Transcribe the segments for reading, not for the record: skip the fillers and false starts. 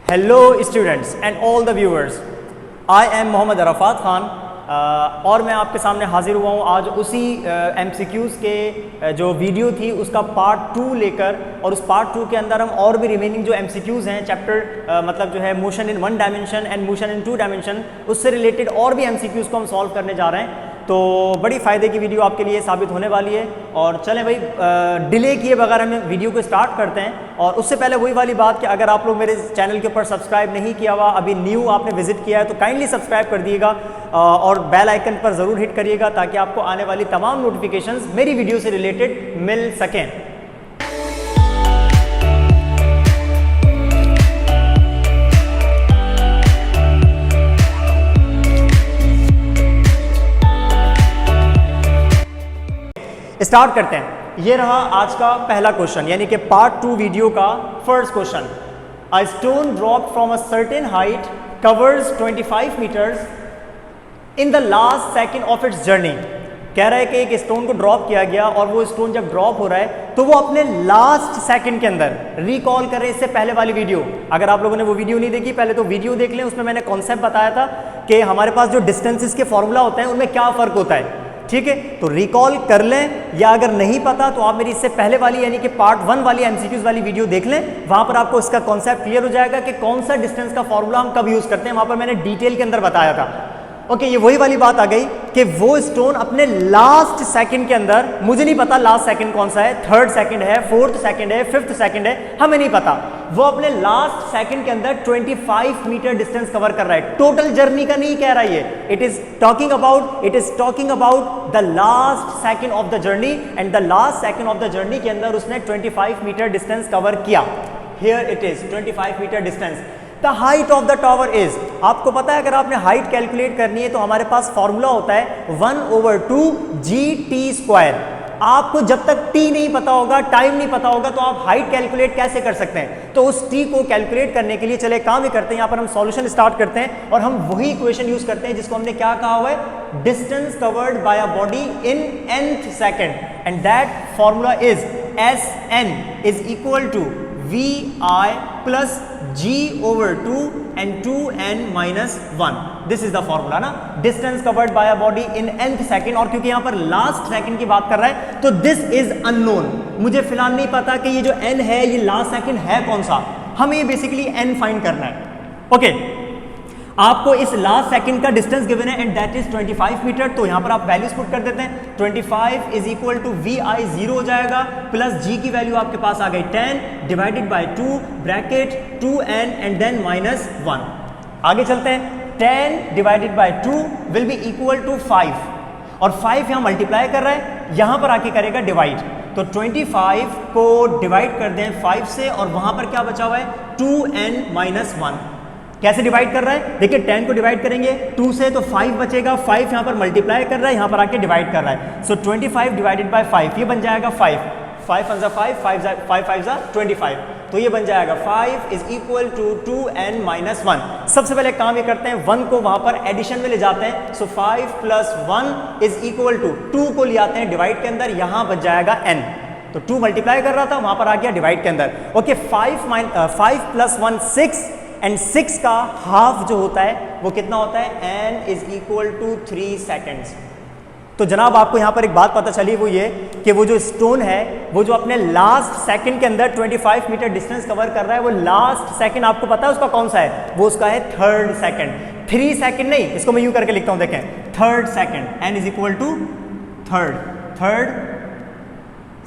Hello students and all the viewers, I am Mohammad Arfat Khan और मैं आपके सामने हाजिर हुआ हूँ आज उसी MCQs के जो वीडियो थी उसका पार्ट 2 लेकर। और उस पार्ट 2 के अंदर हम और भी रिमेनिंग जो MCQs हैं चैप्टर मतलब जो है motion in 1 dimension and motion in 2 dimension, उससे रिलेटेड और भी MCQs को हम सॉल्व करने जा रहे हैं। तो बड़ी फ़ायदे की वीडियो आपके लिए साबित होने वाली है। और चलें भाई, डिले किए बगैर हम वीडियो को स्टार्ट करते हैं। और उससे पहले वही वाली बात कि अगर आप लोग मेरे चैनल के ऊपर सब्सक्राइब नहीं किया हुआ, अभी न्यू आपने विजिट किया है, तो काइंडली सब्सक्राइब कर दिएगा और बेल आइकन पर ज़रूर हिट करिएगा ताकि आपको आने वाली तमाम नोटिफिकेशंस मेरी वीडियो से रिलेटेड मिल सकें। स्टार्ट करते हैं। ये रहा आज का पहला क्वेश्चन, यानी कि पार्ट 2 वीडियो का first question. A stone drop from a certain height covers 25 meters in the last second of its journey. कह रहा है कि एक स्टोन को ड्रॉप किया गया और वो स्टोन जब ड्रॉप हो रहा है तो वो अपने लास्ट सेकंड के अंदर, रिकॉल करें इससे पहले वाली वीडियो, अगर आप लोगों ने वो वीडियो नहीं देखी पहले तो वीडियो देख लें। उसमें मैंने कॉन्सेप्ट बताया था कि हमारे पास जो डिस्टेंसेस के फॉर्मूला होते हैं उनमें क्या फ़र्क होता है, ठीक है। तो रिकॉल कर लें, या अगर नहीं पता तो आप मेरी इससे पहले वाली यानी कि पार्ट 1 वाली MCQs वाली वीडियो देख लें। वहां पर आपको इसका कॉन्सेप्ट क्लियर हो जाएगा कि कौन सा डिस्टेंस का फॉर्मूला हम कब यूज करते हैं। वहां पर मैंने डिटेल के अंदर बताया था। ओके, ये वही वाली बात आ गई कि वो स्टोन अपने लास्ट सेकंड के अंदर, मुझे नहीं पता लास्ट सेकंड कौन सा है, 3rd सेकंड है, 4th सेकंड है, 5th सेकंड है, हमें नहीं पता। वो अपने लास्ट सेकंड के अंदर 25 मीटर डिस्टेंस कवर कर रहा है। टोटल जर्नी का नहीं कह रहा है, it is talking about the last second of the journey, and the last second of the journey के अंदर उसने 25 मीटर डिस्टेंस कवर किया। Here it is 25 meter distance. The height of the tower is, आपको पता है अगर आपने height calculate करनी है तो हमारे पास फॉर्मूला होता है 1/2 GT²। आपको जब तक t नहीं पता होगा, टाइम नहीं पता होगा, तो आप हाइट कैलकुलेट कैसे कर सकते हैं। तो उस t को कैलकुलेट करने के लिए चले काम ही करते हैं, यहाँ पर हम सॉल्यूशन स्टार्ट करते हैं और हम वही इक्वेशन यूज करते हैं जिसको हमने क्या कहा हुआ है, distance covered by a body in nth second, and that formula is Sn is equal to Vi plus G/2 and 2n-1। This is the formula ना, distance covered by a body in nth second. और क्योंकि यहां पर last second की बात कर रहा है तो दिस इज अननोन, मुझे फिलहाल नहीं पता कि ये जो n है ये लास्ट सेकंड है कौन सा। हमें ये बेसिकली n फाइंड करना है। ओके, आपको इस लास्ट सेकंड का डिस्टेंस गिवन है एंड दैट इज 25 मीटर। तो यहां पर आप वैल्यूज पुट कर देते हैं। 25 इज इक्वल टू Vi 0 हो जाएगा, प्लस G की वैल्यू आपके पास आ गई 10 divided by 2 bracket 2n and then -1। आगे चलते हैं। 10 divided by 2 will be equal to 5, और 5 यहां मल्टीप्लाई कर रहा है, यहां पर आके करेगा डिवाइड। तो 25 को डिवाइड कर दें 5 से, और वहां पर क्या बचा हुआ है 2n-1। कैसे डिवाइड कर रहा है, देखिए 10 को डिवाइड करेंगे 2 से तो 5 बचेगा, 5 यहां पर मल्टीप्लाई कर रहा है, यहां पर आके डिवाइड कर रहा है। सो 25 डिवाइडेड बाय 5 ये बन जाएगा 5 5 5 5 5 25। तो ये बन जाएगा 5 इज इक्वल टू 2n-1। सबसे पहले काम ये करते हैं, 1 को वहां पर एडिशन में ले जाते हैं। सो 5 + 1 इज इक्वल टू 2 को ले आते हैं डिवाइड के अंदर, यहां बच जाएगा n। तो 2 मल्टीप्लाई कर रहा था, वहां पर आ गया डिवाइड के अंदर। ओके, 5 + 1 6, एंड 6 का हाफ जो होता है वो कितना होता है, n is equal to 3 seconds. तो जनाब आपको यहां पर एक बात पता चली, वो ये कि वो जो स्टोन है वो जो अपने लास्ट सेकंड के अंदर 25 मीटर डिस्टेंस कवर कर रहा है, वो लास्ट सेकंड आपको पता है उसका कौन सा है, वो उसका है 3rd सेकंड। 3 सेकंड नहीं, इसको मैं यूं करके लिखता हूं, देखें 3rd second, n is equal to 3rd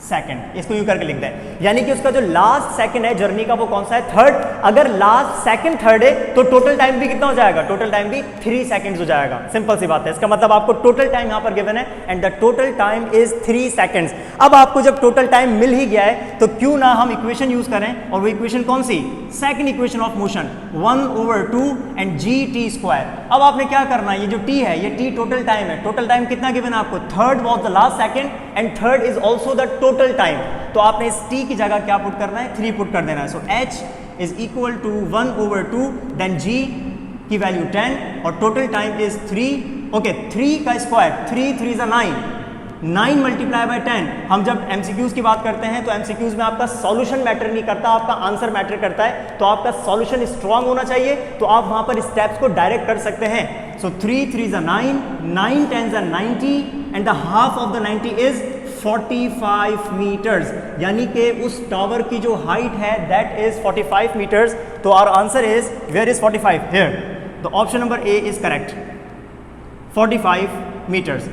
second, इसको यूं करके लिख दें। यानी कि उसका जो लास्ट सेकंड है जर्नी का वो कौन सा है, 3rd। अगर लास्ट सेकंड 3rd है तो टोटल टाइम भी कितना हो जाएगा, टोटल टाइम भी 3 सेकंड्स हो जाएगा। सिंपल सी बात है, इसका मतलब आपको टोटल टाइम यहां पर गिवन है and the total time is 3 seconds. अब आपको जब टोटल टाइम मिल ही गया है तो क्यों ना हम इक्वेशन यूज करें, और वो इक्वेशन कौन सी, second equation of motion, 1/2 and GT²। अब आपने क्या करना है, ये जो t है ये t टोटल टाइम है। टोटल टाइम कितना गिवन है आपको, 3rd was the last second and 3rd is also the total time. तो आपने इस t की जगह क्या पुट करना है, 3 पुट कर देना है। So h is equal to 1/2 then g की वैल्यू 10 और टोटल टाइम इज 3। ओके, 3 का स्क्वायर, 3 3 9, 9 मल्टीप्लाई बाय 10, हम जब MCQs की बात करते हैं तो MCQs में आपका सॉल्यूशन मैटर नहीं करता, आपका आंसर मैटर करता है। तो आपका सॉल्यूशन स्ट्रांग होना चाहिए, तो आप वहां पर स्टेप्स को डायरेक्ट कर सकते हैं। So 3 3 9, 9 10 90 and the half of the 90 is 45 metres, यानी कि उस टावर की जो हाइट है दैट इज 45 मीटर्स। तो our answer is, where is 45? Here. तो option number A is correct, 45 meters.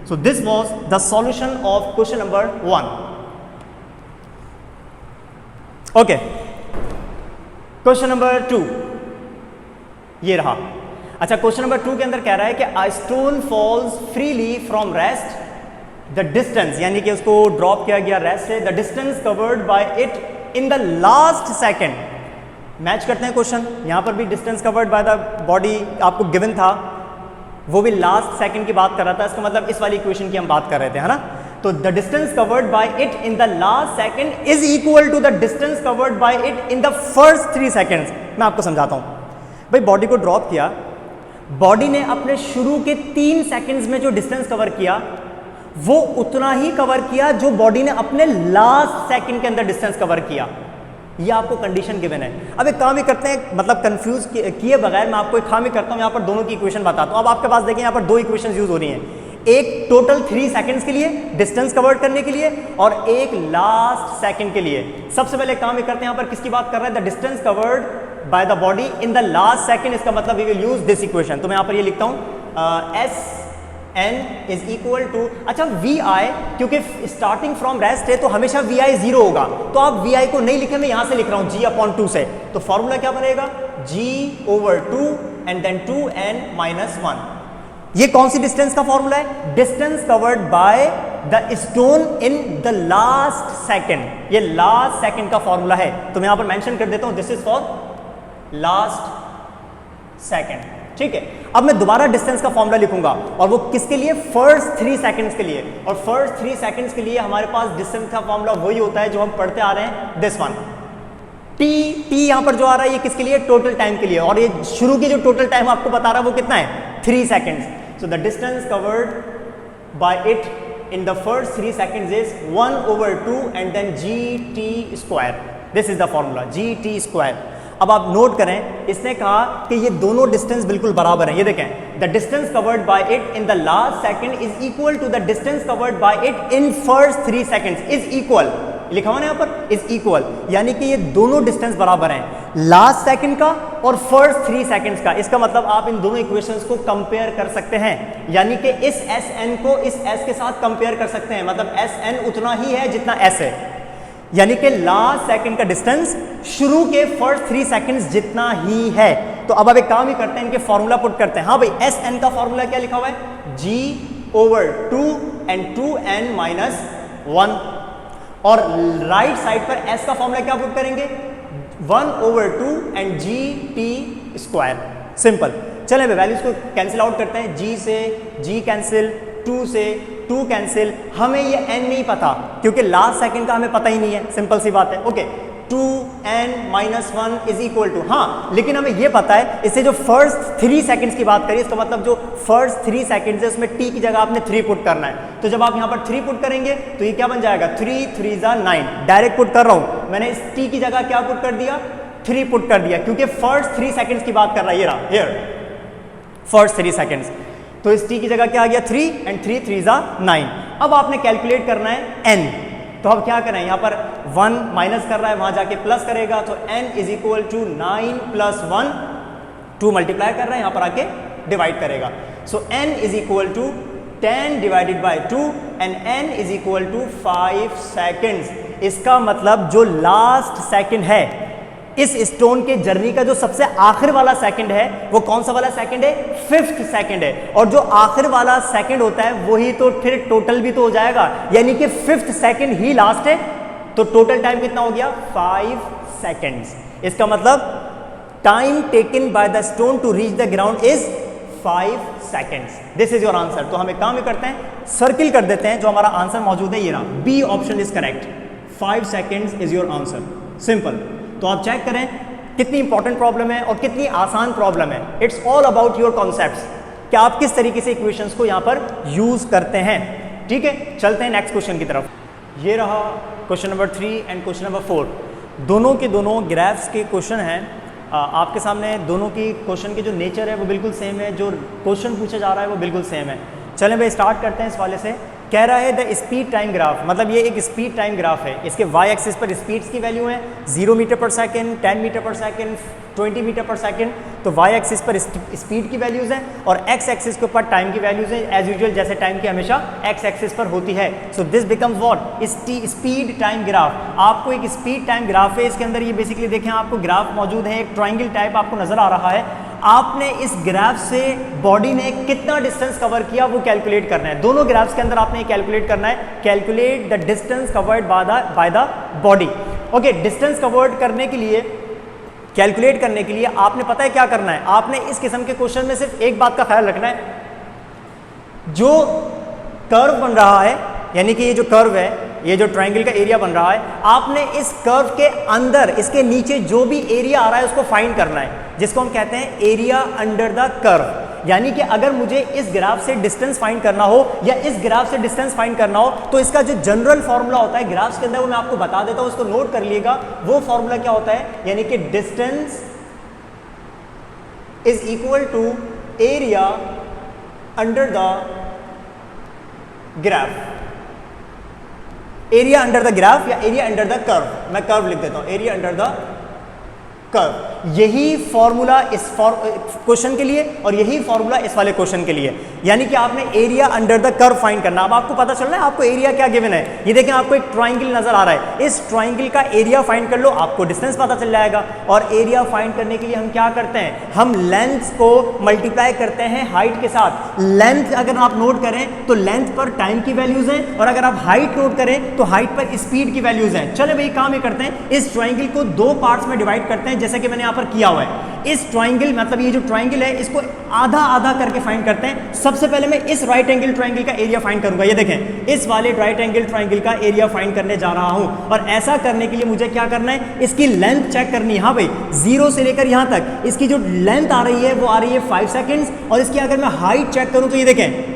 So this was the solution of question number 1. Okay. Question number 2 ये रहा। अच्छा, क्वेश्चन नंबर 2 के अंदर कह रहा है कि a stone falls freely from rest, the distance, यानी कि उसको ड्रॉप किया गया रेस्ट से, the distance covered by it in the last second. Match करते हैं क्वेश्चन, यहां पर भी distance covered by the body आपको गिवन था, वो भी लास्ट सेकंड की बात कर रहा था, इसका मतलब इस वाली इक्वेशन की हम बात कर रहे थे, है ना। तो the distance covered by it in the last second is equal to the distance covered by it in the first 3 seconds. मैं आपको समझाता हूं भाई, बॉडी को ड्रॉप किया, बॉडी ने अपने शुरू के 3 सेकंड्स में जो डिस्टेंस कवर किया वो उतना ही कवर किया जो बॉडी ने अपने लास्ट सेकंड के अंदर डिस्टेंस कवर किया। ये आपको कंडीशन गिवन है। अब एक काम ही करते हैं, मतलब कंफ्यूज किए बगैर मैं आपको एक काम ही करता हूं, यहाँ पर दोनों की इक्वेशन बताता हूं। अब आपके पास देखिए यहाँ पर 2 इक्वेशन यूज हो रही हैं, एक टोटल 3 सेकंड्स के लिए डिस्टेंस कवर करने के लिए और एक लास्ट सेकंड के लिए। सबसे पहले काम ही करते हैं, यहाँ पर किसकी बात कर रहे हैं? The distance covered by the body in the last second, इसका मतलब we will use this equation. तो मैं यहाँ पर ये लिखता हूँ s n is equal to, अच्छा vi, क्योंकि स्टार्टिंग फ्रॉम रेस्ट है तो हमेशा vi 0 होगा, तो आप vi को नहीं लिखे, मैं यहां से लिख रहा हूं g/2 से। तो फॉर्मूला क्या बनेगा? g/2 and then 2n - 1। ये कौन सी डिस्टेंस का फॉर्मूला है? Distance covered by the stone in the last second, ये लास्ट सेकंड का फॉर्मूला है। तो मैं यहां पर मेंशन कर देता हूं, this is for last second, ठीक है। अब मैं दोबारा डिस्टेंस का फॉर्मूला लिखूंगा और वो किसके लिए? फर्स्ट 3 सेकंड्स के लिए। और फर्स्ट 3 सेकंड्स के लिए हमारे पास डिस्टेंस का फॉर्मूला वही होता है जो हम पढ़ते आ रहे हैं, दिस वन। टी यहां पर जो आ रहा है ये किसके लिए? टोटल टाइम के लिए, और ये शुरू की जो टोटल टाइम आपको बता रहा है वो कितना है? 3 seconds. So the distance covered by it in the first 3 seconds is 1/2 and then gt²। This is the formula, gt²। अब आप नोट करें, इसने कहा कि ये दोनों डिस्टेंस बिल्कुल बराबर हैं। ये देखें, the distance covered by it in the last second is equal to the distance covered by it in first 3 seconds, is equal. लिखा हुआ ना यहाँ पर, इज इक्वल, यानी कि ये दोनों डिस्टेंस बराबर हैं, लास्ट सेकंड का और फर्स्ट 3 सेकंड्स का। इसका मतलब आप इन दोनों इक्वेशंस को कंपेयर कर सकते हैं, यानी कि इस Sn को इस S के साथ कंपेयर कर सकते हैं, मतलब Sn उतना ही है जितना S है, यानी कि लास्ट सेकंड का डिस्टेंस शुरू के फर्स्ट 3 सेकंड्स जितना ही है। तो अब एक काम ही करते हैं, इनके फॉर्मूला पुट करते हैं। हाँ भाई, Sn का फॉर्मूला क्या लिखा हुआ है? g/2 and 2n - 1। और राइट साइड पर S का फॉर्मूला क्या पुट करेंगे? 1/2 एंड gt²। सिंपल। चलें वैल्यूज को कैंसिल आउट करते हैं, g से g कैंसिल, 2 से 2 कैंसिल। हमें ये n नहीं पता क्योंकि लास्ट सेकंड का हमें पता ही नहीं है, सिंपल सी बात है। Okay, 2n - 1 is equal to, हाँ लेकिन हमें ये पता है, इससे जो फर्स्ट 3 सेकंड्स की बात करिए, इसका मतलब जो फर्स्ट 3 सेकंड्स है उसमें t की जगह आपने 3 पुट करना है। तो जब आप यहाँ पर 3 पुट करेंगे तो ये क्या बन जाएगा? 3 3 9। डायरेक्ट पुट कर रहा हूँ, मैंने इस t की जगह क्या पुट कर दिया? 3 पुट कर दिया, क्योंकि फर्स्ट 3 सेकंड्स की बात कर रहा है। ये रहा, हियर फर्स्ट 3 सेकंड्स। तो इस t की जगह क्या आ गया? 3 एंड 3 3 9। अब आपने कैलकुलेट करना है n, तो अब क्या करें? यहाँ पर 1 माइनस कर रहा है, वहां जाके प्लस करेगा, तो n is equal to 9 + 1, 2 multiply कर रहा है, यहाँ पर आके डिवाइड करेगा। So n is equal to 10 divided by 2 and n is equal to 5 seconds. इसका मतलब जो लास्ट सेकंड है इस स्टोन के जर्नी का, जो सबसे आखिर वाला सेकंड है, वो कौन सा वाला सेकंड है? 5th सेकंड है। और जो आखिर वाला सेकंड होता है वही तो फिर टोटल भी तो हो जाएगा, यानी कि 5th सेकंड ही लास्ट है। तो टोटल टाइम कितना हो गया? 5 सेकंड्स। इसका मतलब time taken by the stone to reach the ground is 5 seconds. This is your answer. तो हम एक काम ही करते हैं, सर्किल कर देते हैं, जो हमारा आंसर मौजूद है ये रहा, B option is correct. 5 seconds is your answer, simple. तो आप चेक करें कितनी इंपॉर्टेंट प्रॉब्लम है और कितनी आसान प्रॉब्लम है। It's all about your concepts, कि आप किस तरीके से इक्वेशंस को यहाँ पर यूज करते हैं। ठीक है, चलते हैं नेक्स्ट क्वेश्चन की तरफ। ये रहा question number 3 and question number 4। दोनों के दोनों ग्राफ्स के क्वेश्चन हैं आपके सामने। दोनों की क्वेश्चन की जो नेचर है वो बिल्कुल सेम है, जो क्वेश्चन पूछा जा रहा है वो बिल्कुल सेम है। चलें भाई स्टार्ट करते हैं इस वाले से। कह रहा है द स्पीड टाइम ग्राफ, मतलब ये एक स्पीड टाइम ग्राफ है। इसके वाई एक्सिस पर स्पीड्स की वैल्यू है 0 मीटर पर सेकंड, 10 मीटर पर सेकंड, 20 मीटर पर सेकंड। तो वाई एक्सिस पर स्पीड की वैल्यूज़ हैं और एक्स एक्सिस के ऊपर टाइम की वैल्यूज़ हैं, एज यूजुअल जैसे टाइम की हमेशा एक्स एक्सिस पर होती है। So this becomes what, speed time graph. आपको एक स्पीड टाइम ग्राफ है, इसके अंदर ये बेसिकली देखें आपको ग्राफ मौजूद है, एक ट्राइंगल टाइप आपको नजर आ रहा है। आपने इस ग्राफ से बॉडी ने कितना डिस्टेंस कवर किया वो कैलकुलेट करना है। दोनों ग्राफ्स के अंदर आपने कैलकुलेट करना है, calculate the distance covered by the body. Okay, distance covered करने के लिए, कैलकुलेट करने के लिए आपने पता है क्या करना है। आपने इस किस्म के क्वेश्चन में सिर्फ एक बात का ख्याल रखना है, जो कर्व बन रहा है, यानी कि ये जो कर्व है, ये जो ट्रायंगल का एरिया बन रहा है, आपने इस कर्व के अंदर, इसके नीचे जो भी एरिया आ रहा है उसको फाइंड करना है, जिसको हम कहते हैं एरिया अंडर द कर्व। यानी कि अगर मुझे इस ग्राफ से डिस्टेंस फाइंड करना हो या इस ग्राफ से डिस्टेंस फाइंड करना हो तो इसका जो जनरल फॉर्मूला होता है ग्राफ्स के अंदर, वो मैं आपको बता देता हूं, उसको नोट कर लीजिएगा। वो फॉर्मूला क्या होता है, यानी कि distance is equal to area under the graph. Area under the graph या एरिया अंडर द कर्व, मैं कर्व लिख देता हूं, एरिया अंडर द कर्व। यही फॉर्मूला इस क्वेश्चन के लिए और यही फॉर्मूला इस वाले क्वेश्चन के लिए, यानी कि आपने area under the curve find करना। अब आपको पता चल रहा है आपको एरिया क्या गिवन है। ये देखें आपको एक ट्रायंगल नजर आ रहा है, इस ट्रायंगल का एरिया फाइंड कर लो, आपको डिस्टेंस पता चल जाएगा। और एरिया फाइंड करने के लिए हम क्या करते हैं, हम लेंथ को मल्टीप्लाई करते हैं हाइट के साथ। लेंथ अगर आप नोट करें तो लेंथ पर टाइम की वैल्यूज हैं, और अगर आप हाइट नोट करें तो हाइट पर स्पीड की वैल्यूज हैं। चले भाई काम ये करते हैं, इस ट्रायंगल को दो पार्ट्स में डिवाइड करते हैं, जैसे कि मैंने यहाँ पर किया हुआ है। इस ट्रायंगल, मतलब ये जो ट्रायंगल है, इसको आधा आधा करके फाइंड करते हैं। सबसे पहले मैं इस राइट एंगल ट्रायंगल का एरिया फाइंड करूंगा। ये देखें, इस वाले राइट एंगल ट्रायंगल का एरिया फाइंड करने जा रहा हूं, और ऐसा करने के लिए मुझे क्या करना है, इसकी लेंथ चेक करनी है। हाँ भाई, 0 से लेकर यहां तक इसकी जो लेंथ आ रही है वो आ रही है 5 सेकेंड्स, और इसकी अगर मैं हाइट चेक करूं तो ये देखें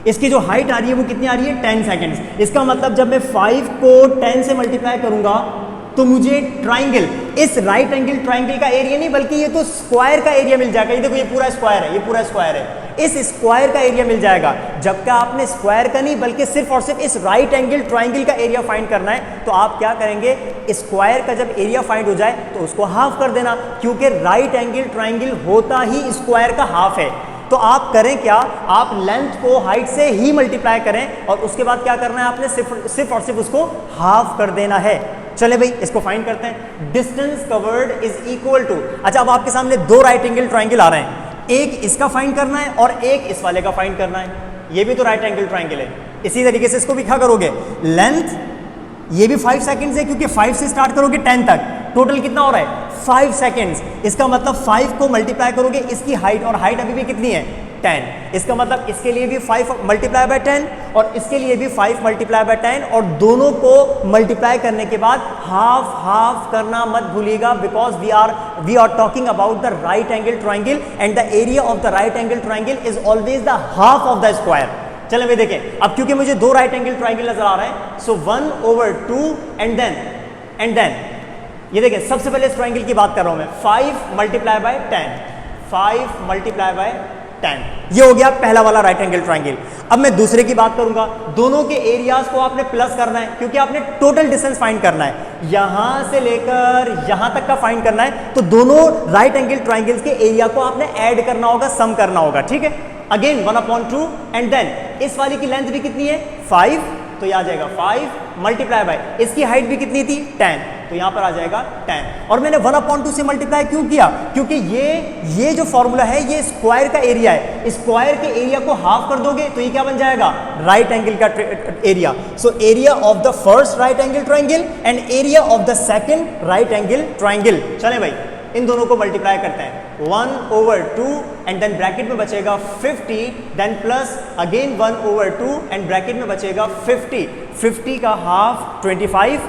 इसकी जो हाइट आ रही है वो कितनी आ रही है, 10 सेकेंड्स। इसका मतलब जब मैं 5 को 10 से मल्टीप्लाई करूंगा तो मुझे ट्रायंगल, इस राइट एंगल ट्रायंगल का एरिया नहीं बल्कि ये तो स्क्वायर का एरिया मिल जाएगा। ये देखो, ये पूरा स्क्वायर है, ये पूरा स्क्वायर है, इस स्क्वायर का एरिया मिल जाएगा। जबकि आपने स्क्वायर का नहीं बल्कि सिर्फ और सिर्फ इस राइट एंगल ट्रायंगल का एरिया फाइंड करना है, तो आप क्या करेंगे, स्क्वायर का जब एरिया फाइंड हो जाए तो उसको हाफ कर देना, क्योंकि राइट एंगल ट्रायंगल होता ही स्क्वायर का हाफ है। तो आप करें क्या, आप लेंथ को हाइट से ही मल्टीप्लाई करें और उसके बाद क्या करना है, आपने सिर्फ और सिर्फ उसको हाफ कर देना है। चले भाई इसको फाइंड करते हैं। Distance covered is equal to, अच्छा अब आपके सामने दो राइट एंगल ट्रायंगल आ रहे हैं, एक इसका फाइंड करना है और एक इस वाले का फाइंड करना है। ये भी तो राइट एंगल ट्रायंगल है। इसी तरीके से इसको भी क्या करोगे, लेंथ ये भी 5 सेकेंड्स है, क्योंकि 5 से स्टार्ट करोगे 10 तक, टोटल कितना हो रहा है 5 सेकेंड्स। इसका मतलब 5 को मल्टीप्लाई करोगे इसकी हाइट, और हाइट अभी भी कितनी है 10। इसका मतलब इसके लिए भी 5 मल्टीप्लाई बाय 10 और इसके लिए भी 5 मल्टीप्लाई बाय 10, और दोनों को मल्टीप्लाई करने के बाद हाफ हाफ करना मत भूलिएगा, because we are talking about the right angle triangle and the area of the right angle triangle is always the half of the square. चलें भाई देखें, अब क्योंकि मुझे दो राइट एंगल ट्रायंगल नजर आ रहे हैं, सो 1/2 एंड देन ये देखें, सबसे पहले इस ट्रायंगल की बात कर रहा हूं मैं, 5 मल्टीप्लाई बाय 10, 5 मल्टीप्लाई बाय 10, ये हो गया पहला वाला राइट एंगल ट्रायंगल। अब मैं दूसरे की बात करूंगा। दोनों के एरियाज को आपने प्लस करना है, क्योंकि आपने टोटल डिस्टेंस फाइंड करना है, यहां से लेकर यहां तक का फाइंड करना है। तो दोनों राइट एंगल ट्रायंगल्स के एरिया को आपने ऐड करना होगा, सम करना होगा, ठीक है। अगेन 1/2 एंड देन इस वाली की लेंथ भी कितनी है 5, तो यह आ जाएगा 5 मल्टीप्लाई बाय, इसकी हाइट भी कितनी थी 10, तो यहां पर आ जाएगा 10। और मैंने 1/2 से मल्टीप्लाई क्यों किया, क्योंकि ये जो फॉर्मूला है ये स्क्वायर का एरिया है, स्क्वायर के एरिया को हाफ कर दोगे तो ये क्या बन जाएगा, राइट एंगल का area. So area of the first right angle triangle and area of the second right angle triangle. चलें भाई इन दोनों को मल्टीप्लाई करते हैं, 1/2 एंड देन ब्रैकेट में बचेगा 50, then plus again 1/2 and bracket में बचेगा 50 का हाफ 25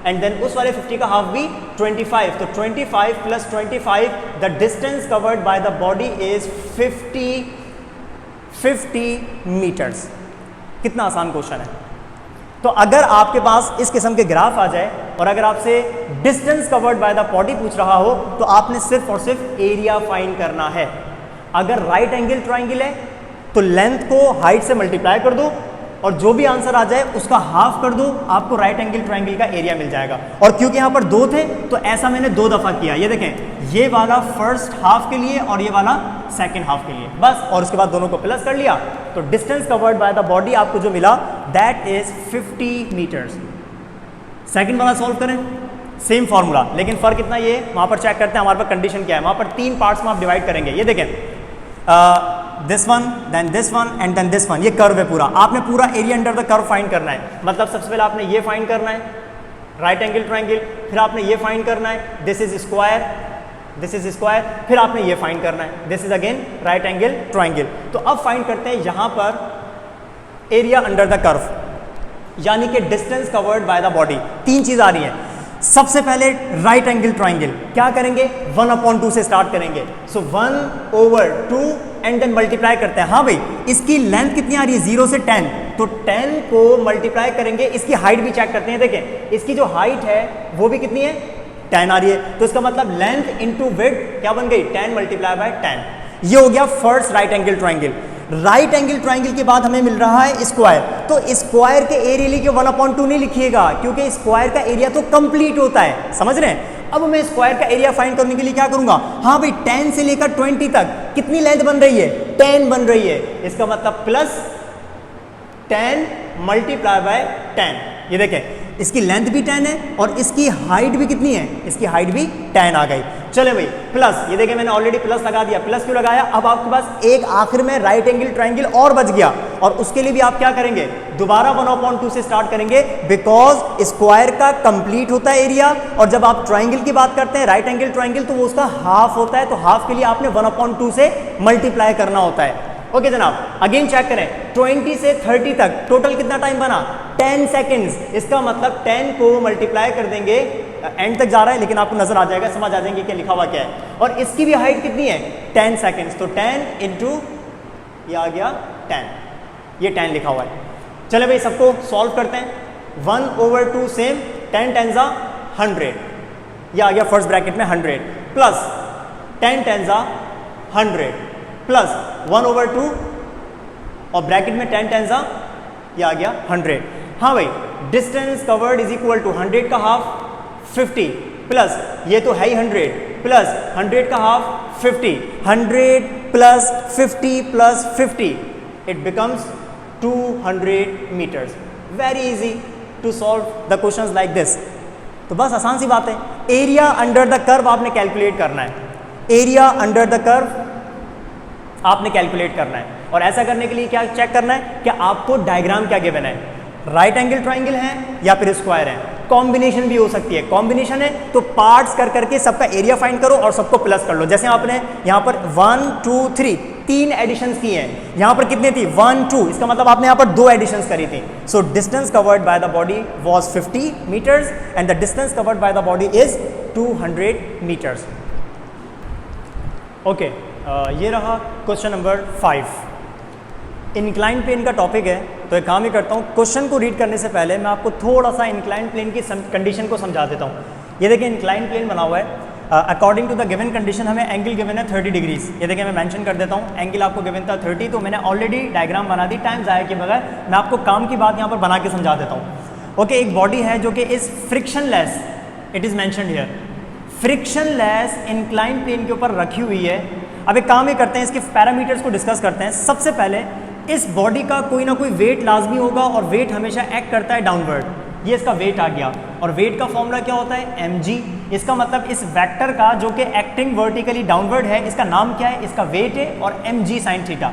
एंड देन उस वाले 50 का हाफ भी 25, तो 25 plus 25 the distance covered by the body is 50 meters. कितना आसान क्वेश्चन है। तो अगर आपके पास इस किस्म के ग्राफ आ जाए और अगर आपसे distance covered by the body पूछ रहा हो तो आपने सिर्फ और सिर्फ एरिया फाइंड करना है। अगर राइट एंगल ट्राइंगल है तो लेंथ को हाइट से मल्टीप्लाई कर दो और जो भी आंसर आ जाए उसका हाफ कर दो, आपको राइट एंगल ट्राइंगल का एरिया मिल जाएगा। और क्योंकि यहाँ पर 2 थे तो ऐसा मैंने 2 दफ़ा किया। ये देखें, ये वाला फर्स्ट हाफ के लिए और ये वाला सेकंड हाफ के लिए, बस। और उसके बाद दोनों को प्लस कर लिया तो distance covered by the body आपको जो मिला दैट इज 50 मीटर्स। सेकंड वाला सॉल्व करें, सेम फॉर्मूला, लेकिन फर्क इतना ये, वहाँ पर चेक करते हैं हमारे पास कंडीशन क्या है। वहाँ पर 3 पार्ट्स में आप डिवाइड करेंगे। ये देखें, this one then this one and then this one, ये कर्व है पूरा। आपने पूरा area under the curve find करना है। मतलब सबसे पहले आपने ये फाइंड करना है राइट एंगल ट्राइंगल, फिर आपने ये फाइंड करना है this is square, this is square, फिर आपने ये फाइंड करना है this is again right angle triangle. तो अब फाइंड करते हैं यहाँ पर एरिया अंडर द कर्व, यानी कि distance covered by the body. 3 चीज आ रही है। सबसे पहले राइट एंगल ट्राइंगल क्या करेंगे, 1/2 से स्टार्ट करेंगे। सो 1/2 एंड देन मल्टीप्लाई करते हैं। हाँ भाई, इसकी लेंथ कितनी आ रही है, 0 से 10, तो 10 को मल्टीप्लाई करेंगे। इसकी हाइट भी चेक करते हैं। देखें, इसकी जो हाइट है वो भी कितनी है, 10 आ रही है। तो इसका मतलब लेंथ इंटू विड्थ क्या बन गई, 10 मल्टीप्लाई बाय 10। ये हो गया first right angle triangle. Right angle triangle के बाद हमें मिल रहा है स्क्वायर। तो स्क्वायर के एरिया लिखे 1/2 नहीं लिखिएगा, क्योंकि स्क्वायर का एरिया तो कंप्लीट होता है, समझ रहे हैं। अब मैं स्क्वायर का एरिया फाइंड करने के लिए क्या करूंगा, हाँ भाई 10 से लेकर 20 तक कितनी लेंथ बन रही है, 10 बन रही है। इसका मतलब प्लस 10 मल्टीप्लाई बाय 10। ये देखें, इसकी लेंथ भी 10 है और इसकी हाइट भी कितनी है, इसकी हाइट भी 10 आ गई। चले भाई प्लस, ये देखें मैंने ऑलरेडी प्लस लगा दिया। प्लस क्यों लगाया, अब आपके पास एक आखिर में राइट एंगल ट्राइंगल और बच गया, और उसके लिए भी आप क्या करेंगे, दोबारा 1/2 से स्टार्ट करेंगे, बिकॉज स्क्वायर का कंप्लीट होता है एरिया, और जब आप ट्राइंगल की बात करते हैं राइट एंगल ट्राइंगल तो वो उसका हाफ होता है। तो हाफ के लिए आपने 1/2 से मल्टीप्लाई करना होता है। ओके जनाब, अगेन चेक करें, 20 से 30 तक टोटल कितना टाइम बना, 10 सेकेंड्स। इसका मतलब 10 को मल्टीप्लाई कर देंगे, एंड तक जा रहा है लेकिन आपको नजर आ जाएगा, समझ आ जाएंगे क्या लिखा हुआ क्या है। और इसकी भी हाइट कितनी है, 10 सेकेंड्स। तो 10 इंटू ये आ गया 10, ये 10 लिखा हुआ है। चले भाई सबको सॉल्व करते हैं। 1/2 सेम, 10 10 जा 100, ये आ गया फर्स्ट ब्रैकेट में 100, प्लस 10 10 जा 100, प्लस 1/2 और ब्रैकेट में 10 10 जा ये आ गया 100। हाँ भाई, distance covered is equal to 100 का हाफ 50, प्लस ये तो है ही 100, प्लस 100 का half 50, 100 plus 50 plus 50, it becomes 200 meters. Very easy to solve the questions like this. तो बस आसान सी बात है, एरिया अंडर द कर्व आपने कैलकुलेट करना है। एरिया अंडर द कर्व आपने कैलकुलेट करना है, और ऐसा करने के लिए क्या चेक करना है कि आपको डायग्राम क्या गिवन है, राइट एंगल ट्राइंगल है या फिर स्क्वायर है, कॉम्बिनेशन भी हो सकती है। कॉम्बिनेशन है तो पार्ट्स कर करके सबका एरिया फाइंड करो और सबको प्लस कर लो। जैसे आपने यहाँ पर 1 2 3 3 एडिशंस की हैं, यहाँ पर कितनी थी 1 2, इसका मतलब आपने यहाँ पर 2 एडिशंस करी थी। So distance covered by the body was 50 meters and the distance covered by the body is 200 meters. Okay, ये रहा क्वेश्चन नंबर 5। इंक्लाइन प्लेन का टॉपिक है, तो एक काम ही करता हूँ, क्वेश्चन को रीड करने से पहले मैं आपको थोड़ा सा इंक्लाइन प्लेन की कंडीशन को समझा देता हूँ। ये देखिए इंक्लाइन प्लेन बना हुआ है, according to the given condition हमें एंगल गिवन है 30 डिग्रीज। ये देखिए मैं मेंशन कर देता हूँ, एंगल आपको गिवन था 30, तो मैंने ऑलरेडी डायग्राम बना दी, टाइम ज़ाया के बगैर मैं आपको काम की बात यहाँ पर बना के समझा देता हूँ। ओके, एक बॉडी है जो कि इस frictionless, it is mentioned here, frictionless incline plane के ऊपर रखी हुई है। अब एक काम ही करते हैं, इसके पैरामीटर्स को डिस्कस करते हैं। सबसे पहले इस बॉडी का कोई ना कोई वेट लाजमी होगा, और वेट हमेशा एक्ट करता है डाउनवर्ड। ये इसका वेट आ गया, और वेट का फॉर्मूला क्या होता है, mg। इसका मतलब इस वेक्टर का जो कि एक्टिंग वर्टिकली डाउनवर्ड है, इसका नाम क्या है, इसका वेट है, और mg sin थीटा।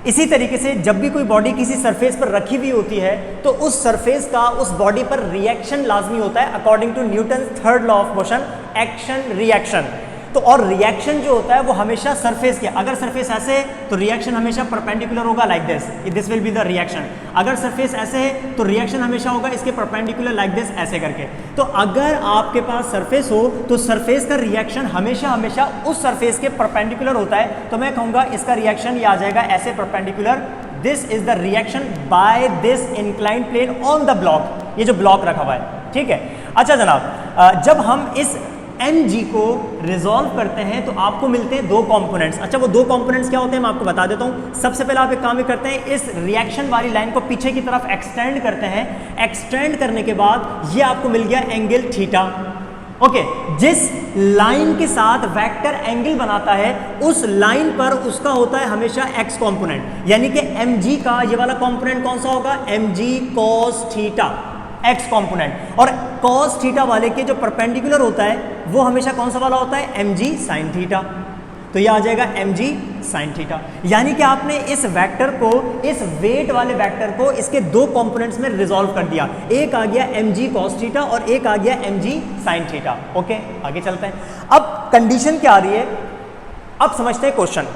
इसी तरीके से जब भी कोई बॉडी किसी सरफेस पर रखी हुई होती है तो उस सरफेस का उस बॉडी पर रिएक्शन लाजमी होता है, according to Newton third law of motion, action reaction. तो और रिएक्शन जो होता है वो हमेशा सरफेस के, अगर सरफेस ऐसे है तो रिएक्शन हमेशा परपेंडिकुलर होगा like this will be the reaction. अगर सरफेस ऐसे है तो रिएक्शन हमेशा होगा इसके परपेंडिकुलर लाइक दिस, ऐसे करके। तो अगर आपके पास सरफेस हो तो सरफेस का रिएक्शन हमेशा हमेशा उस सरफेस के परपेंडिकुलर होता है। तो मैं कहूँगा इसका रिएक्शन ये आ जाएगा ऐसे perpendicular this is the reaction by this inclined plane on the block, ये जो ब्लॉक रखा हुआ है, ठीक है। अच्छा जनाब, जब हम इस mg को रिजॉल्व करते हैं तो आपको मिलते हैं दो कंपोनेंट्स। अच्छा, वो दो कंपोनेंट्स क्या होते हैं मैं आपको बता देता हूं। सबसे पहले आप एक काम करते हैं, इस रिएक्शन वाली लाइन को पीछे की तरफ एक्सटेंड करते हैं। एक्सटेंड करने के बाद ये आपको मिल गया एंगल थीटा। ओके, जिस लाइन के साथ वेक्टर एंगल बनाता है उस लाइन पर उसका होता है हमेशा x कंपोनेंट, यानी कि mg का ये वाला कंपोनेंट कौन सा होगा, mg cos theta, x component. और cos थीटा वाले के जो परपेंडिकुलर होता है वो हमेशा कौन सा वाला होता है, mg sin थीटा। तो ये आ जाएगा mg sin थीटा। यानी कि आपने इस वेक्टर को, इस वेट वाले वेक्टर को इसके दो कंपोनेंट्स में रिजॉल्व कर दिया। एक आ गया mg cos थीटा और एक आ गया mg sin थीटा। ओके, आगे चलते हैं। अब कंडीशन क्या आ रही है, अब समझते हैं क्वेश्चन।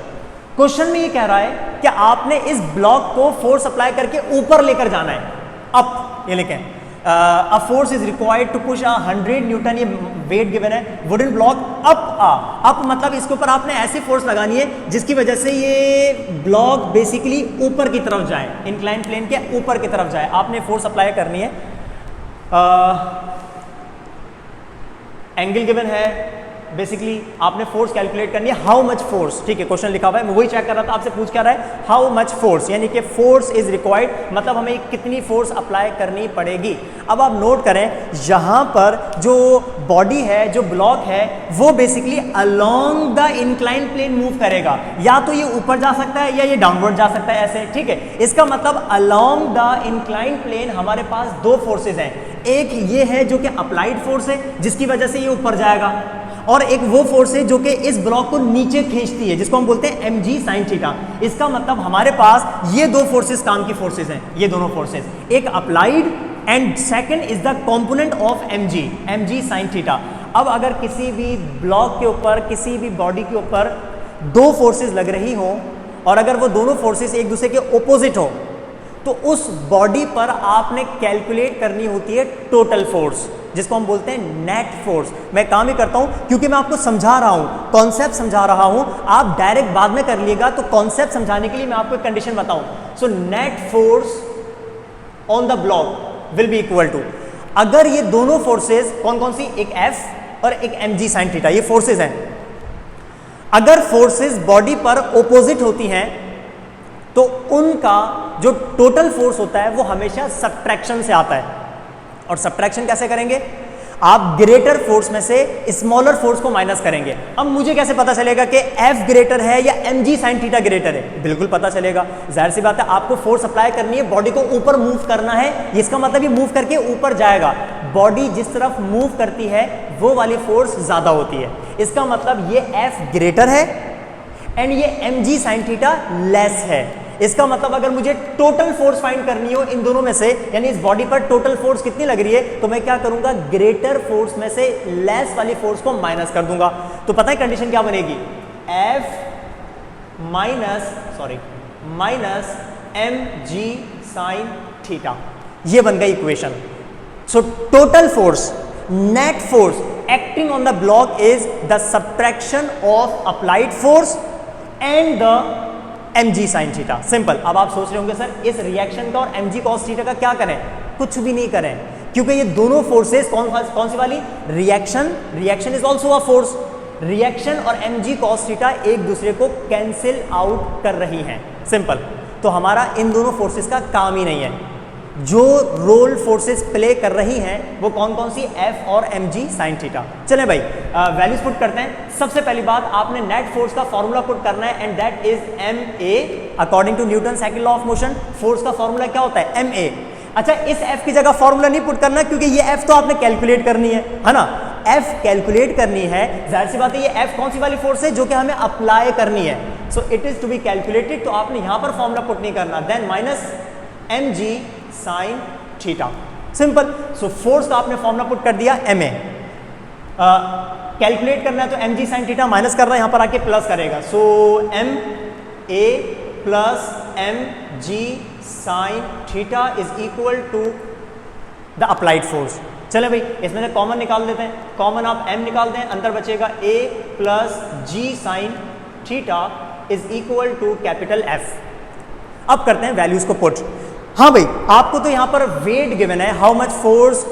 क्वेश्चन में ये कह रहा है कि आपने इस ब्लॉक को फोर्स अप्लाई करके ऊपर लेकर जाना है, अप। ये लिखें, a force is required to push 100 Newton, ये वेट गिवन है, वुडन ब्लॉक अप मतलब इसके ऊपर आपने ऐसी फोर्स लगानी है जिसकी वजह से ये ब्लॉक बेसिकली ऊपर की तरफ जाए, इंक्लाइन प्लेन के ऊपर की तरफ जाए। आपने फोर्स अप्लाई करनी है। एंगल गिवन है, बेसिकली आपने फोर्स कैलकुलेट करनी है, हाउ मच फोर्स, ठीक है, क्वेश्चन लिखा हुआ है, मैं वही चेक कर रहा था, आपसे पूछ क्या रहा है, हाउ मच फोर्स, यानी कि फोर्स इज रिक्वायर्ड, मतलब हमें कितनी फोर्स अप्लाई करनी पड़ेगी। अब आप नोट करें, यहां पर जो बॉडी है, जो ब्लॉक है, वो basically along the incline plane move करेगा, या तो ये ऊपर जा सकता है या ये डाउनवर्ड जा सकता है, ऐसे, ठीक है। इसका मतलब अलोंग द इंक्लाइन प्लेन हमारे पास दो फोर्सेज हैं, एक ये है जो कि अप्लाइड फोर्स है जिसकी वजह से ये ऊपर जाएगा, और एक वो फोर्स है जो कि इस ब्लॉक को नीचे खींचती है, जिसको हम बोलते हैं mg sin थीटा। इसका मतलब हमारे पास ये दो फोर्सेस काम की फोर्सेस हैं, ये दोनों फोर्सेस, एक applied and second is the component of mg sin theta. अब अगर किसी भी ब्लॉक के ऊपर, किसी भी बॉडी के ऊपर दो फोर्सेस लग रही हो और अगर वो दोनों फोर्सेस एक दूसरे के ऑपोजिट हो, तो उस बॉडी पर आपने कैलकुलेट करनी होती है टोटल फोर्स, जिसको हम बोलते हैं नेट फोर्स। मैं काम ही करता हूं क्योंकि मैं आपको समझा रहा हूं, कॉन्सेप्ट समझा रहा हूं, आप डायरेक्ट बाद में कर लिएगा, तो कॉन्सेप्ट समझाने के लिए मैं आपको एक कंडीशन बताऊं। So net force on the block will be equal to, अगर ये दोनों फोर्सेस कौन कौन सी, एक F और एक mg sin थीटा, ये फोर्सेस हैं, अगर फोर्सेस बॉडी पर ऑपोजिट होती हैं तो उनका जो टोटल फोर्स होता है वो हमेशा सब्ट्रैक्शन से आता है। और सब्ट्रैक्शन कैसे करेंगे, आप ग्रेटर फोर्स में से स्मॉलर फोर्स को माइनस करेंगे। अब मुझे कैसे पता चलेगा कि F ग्रेटर है या mg sin थीटा ग्रेटर है, बिल्कुल पता चलेगा, जाहिर सी बात है, आपको फोर्स अप्लाई करनी है, बॉडी को ऊपर मूव करना है, इसका मतलब ये मूव करके ऊपर जाएगा। बॉडी जिस तरफ मूव करती है वो वाली फोर्स ज्यादा होती है, इसका मतलब ये F ग्रेटर है एंड ये mg sin थीटा लेस है। इसका मतलब अगर मुझे टोटल फोर्स फाइंड करनी हो इन दोनों में से, यानी इस बॉडी पर टोटल फोर्स कितनी लग रही है, तो मैं क्या करूंगा, ग्रेटर फोर्स में से लेस वाली फोर्स को माइनस कर दूंगा। तो पता है कंडीशन क्या बनेगी, F minus mg sin theta, ये बन गई equation. So total force, net force acting on the block is the subtraction of applied force and the mg sin theta. Simple. अब आप सोच रहे होंगे सर इस रिएक्शन का और mg cos थीटा का क्या करें, कुछ भी नहीं करें, क्योंकि ये दोनों फोर्सेस कौन सी वाली, reaction is also a force, reaction और mg cos थीटा एक दूसरे को कैंसिल आउट कर रही हैं, सिंपल। तो हमारा इन दोनों फोर्सेस का काम ही नहीं है, जो रोल फोर्सेस प्ले कर रही हैं वो कौन कौन सी, F और mg sin थीटा। चलें भाई वैल्यूज पुट करते हैं। सबसे पहली बात, आपने नेट फोर्स का फॉर्मूला पुट करना है and that is ma according to Newton second law of motion. Force का फॉर्मूला क्या होता है, ma। अच्छा, इस F की जगह फॉर्मूला नहीं पुट करना क्योंकि ये F तो आपने कैलकुलेट करनी है ना, F कैलकुलेट करनी है, जाहिर सी बात है ये F कौन सी वाली फोर्स है जो कि हमें अप्लाई करनी है, so it is to be calculated, तो आपने यहां पर फॉर्मूला पुट नहीं करना, then minus mg sin theta, simple. So force का आपने फॉर्मूला पुट कर दिया ma, कैलकुलेट करना है तो mg sin थीटा माइनस कर रहा है, यहां पर आके प्लस करेगा, so ma plus mg sin theta is equal to the applied force. चले भाई इसमें से कॉमन निकाल देते हैं, कॉमन आप m निकाल दें, अंदर बचेगा a plus g sin theta is equal to capital F। अब करते हैं वैल्यूज को पुट। हाँ भाई, आपको तो यहाँ पर वेट गिवन है, how much force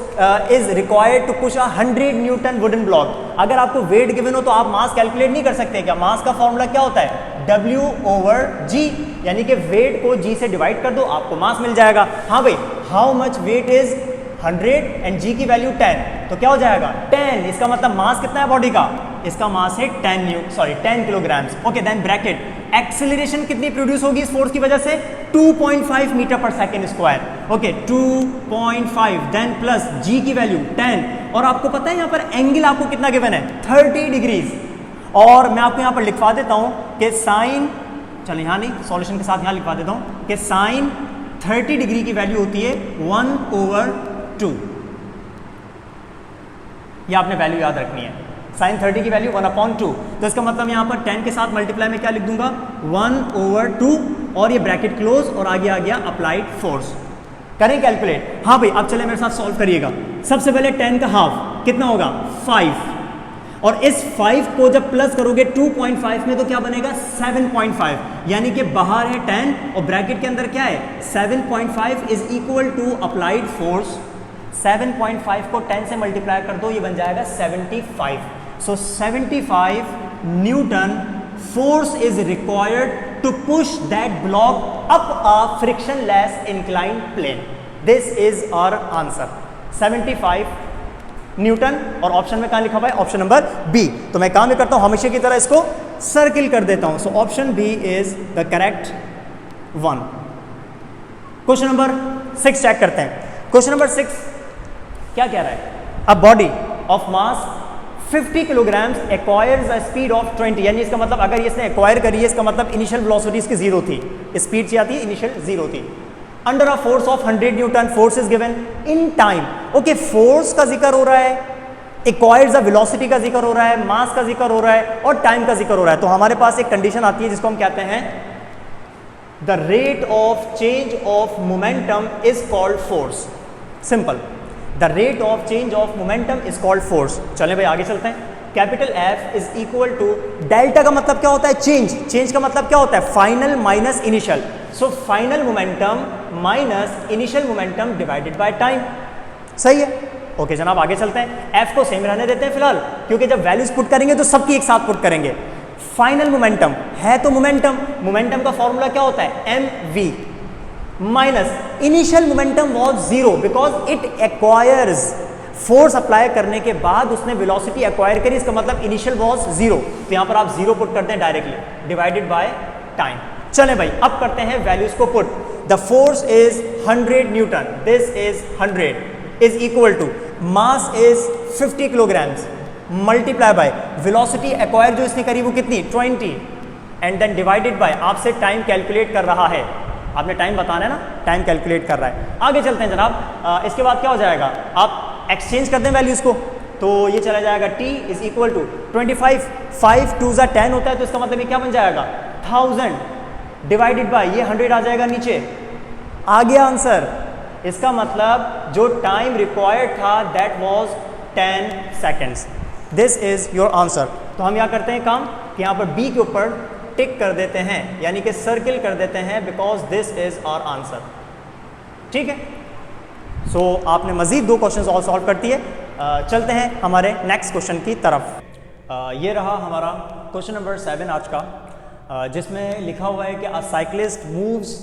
is required to push 100 newton wooden block. अगर आपको वेट गिवन हो तो आप मास कैलकुलेट नहीं कर सकते क्या? मास का फॉर्मूला क्या होता है? W/G, यानी कि वेट को G से डिवाइड कर दो, आपको मास मिल जाएगा। हाँ भाई, how much weight is 100 and G की वैल्यू 10, तो क्या हो जाएगा? 10। इसका मतलब मास कितना है बॉडी का? इसका मास है 10 kilograms. Okay, then bracket, acceleration कितनी प्रोड्यूस होगी इस फोर्स की वजह से? 2.5 meter per second square. Okay, 2.5, then plus G की वैल्यू 10, और आपको पता है यहाँ पर एंगल आपको कितना गिवन है? 30 डिग्रीज। और मैं आपको यहाँ पर लिखवा देता हूँ कि साइन, चलो यहाँ नहीं, सॉल्यूशन के साथ यहाँ लिखवा देता हूँ कि साइन 30 डिग्री की वैल्यू होती है 1/2। ये आपने वैल्यू याद रखनी है, साइन 30 की वैल्यू 1/2। तो इसका मतलब यहाँ पर 10 के साथ मल्टीप्लाई में क्या लिख दूंगा? 1/2, और ये ब्रैकेट क्लोज, और आगे आ गया अप्लाइड फोर्स। करें कैलकुलेट? हाँ भाई, अब चले मेरे साथ सॉल्व करिएगा। सबसे पहले 10 का हाफ कितना होगा? 5, और इस 5 को जब प्लस करोगे 2.5 में तो क्या बनेगा? 7.5, यानी कि बाहर है 10 और ब्रैकेट के अंदर क्या है? 7.5 is equal to applied force. 7.5 को 10 से मल्टीप्लाई कर दो, ये बन जाएगा 75। So 75 newton force is required to push that block up a frictionless inclined plane. This is our answer, 75 newton. और ऑप्शन में कहां लिखा हुआ है? Option number B. तो मैं काम करता हूं, हमेशा की तरह इसको सर्किल कर देता हूं। So option B is the correct one. Question number 6 check करते हैं। क्वेश्चन नंबर 6 क्या कह रहा है? A body of mass 50 kilograms acquires a speed of 20, यानी इसका मतलब अगर ये इसने एक्वायर करी है, इसका मतलब इनिशियल वेलोसिटी इसकी 0 थी, स्पीड से आती है, इनिशियल 0 थी। Under a force of 100 Newton, force is given in time. Okay, force का जिक्र हो रहा है, एक्वायर्स अ वेलोसिटी का जिक्र हो रहा है, मास का जिक्र हो रहा है, और टाइम का जिक्र हो रहा है। तो हमारे पास एक कंडीशन आती है जिसको हम कहते हैं the rate of change of momentum is called force. Simple, the rate of change of momentum is called force. चलें भाई आगे चलते हैं। Capital F is equal to delta का मतलब क्या होता है? चेंज। चेंज का मतलब क्या होता है? Final minus initial. So final momentum minus initial momentum divided by time. सही है? ओके जनाब, आगे चलते हैं। F को सेम रहने देते हैं फिलहाल, क्योंकि जब वैल्यूज पुट करेंगे तो सबकी एक साथ पुट करेंगे। फाइनल मोमेंटम है तो मोमेंटम, मोमेंटम का फॉर्मूला क्या होता है? mv minus initial momentum was 0 because it acquires. Force apply करने के बाद उसने वेलोसिटी एक्वायर करी, इसका मतलब इनिशियल वाज 0, तो यहां पर आप 0 पुट करते हैं डायरेक्टली, डिवाइडेड बाय टाइम। चलें भाई, अब करते हैं वैल्यूज को put. The force is 100 newton, this is 100 is equal to mass is 50 kilograms multiply by velocity acquire जो इसने करी वो कितनी? 20, एंड देन डिवाइडेड बाय, आपसे टाइम कैलकुलेट कर रहा है, आपने टाइम बताना है ना, टाइम कैलकुलेट कर रहा है। आगे चलते हैं जनाब। इसके बाद क्या हो जाएगा? आप एक्सचेंज कर दें वैल्यूज को, तो ये चला जाएगा t इज इक्वल टू 25, 5 2 10 होता है, तो इसका मतलब ये क्या बन जाएगा? 1000 डिवाइडेड बाय ये 100 आ जाएगा नीचे, आ गया आंसर। इसका मतलब जो टाइम रिक्वायर्ड था that was 10 seconds. This is your answer. तो हम यहाँ करते हैं काम कि यहाँ पर बी के ऊपर टिक कर देते हैं, यानी कि सर्किल कर देते हैं, because this is our answer. ठीक है? सो आपने मजीद 2 क्वेश्चंस और सॉल्व कर दिए। चलते हैं हमारे नेक्स्ट क्वेश्चन की तरफ। ये रहा हमारा क्वेश्चन नंबर 7 आज का, जिसमें लिखा हुआ है कि a cyclist moves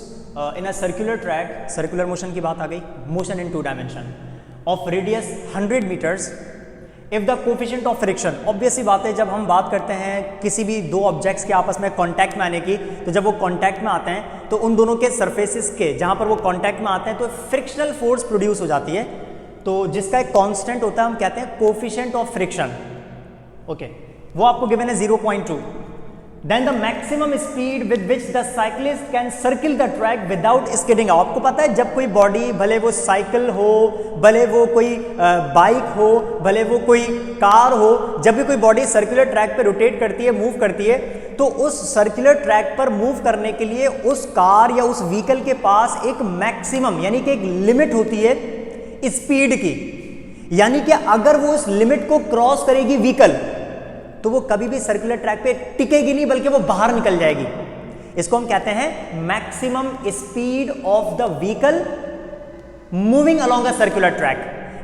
in a circular track, circular motion की बात आ गई, motion in 2 dimension of radius 100 meters if the coefficient of friction. Obviously बात है, जब हम बात करते हैं किसी भी 2 ऑब्जेक्ट्स के आपस में कांटेक्ट में आने की, तो जब वो कांटेक्ट में आते हैं तो उन दोनों के सरफेसेस के जहां पर वो कांटेक्ट में आते हैं तो फ्रिक्शनल फोर्स प्रोड्यूस हो जाती है, तो जिसका एक कांस्टेंट होता है, हम कहते हैं कोफिशिएंट ऑफ फ्रिक्शन। ओके, वो आपको गिवन है 0.2। Then the maximum speed with which the cyclist can circle the track without skidding. आपको पता है जब कोई बॉडी, भले वो साइकिल हो, भले वो कोई बाइक हो, भले वो कोई कार हो, जब भी कोई बॉडी सर्कुलर ट्रैक पे रोटेट करती है, मूव करती है, तो उस सर्कुलर ट्रैक पर मूव करने के लिए उस कार या उस व्हीकल के पास एक मैक्सिमम यानी कि एक लिमिट होती है स्पीड की, यानी कि अगर वो उस लिमिट को क्रॉस करेगी व्हीकल, तो वो कभी भी सर्कुलर ट्रैक पे टिकेगी नहीं, बल्कि वो बाहर निकल जाएगी। इसको हम कहते हैं maximum speed of the vehicle moving along a circular track.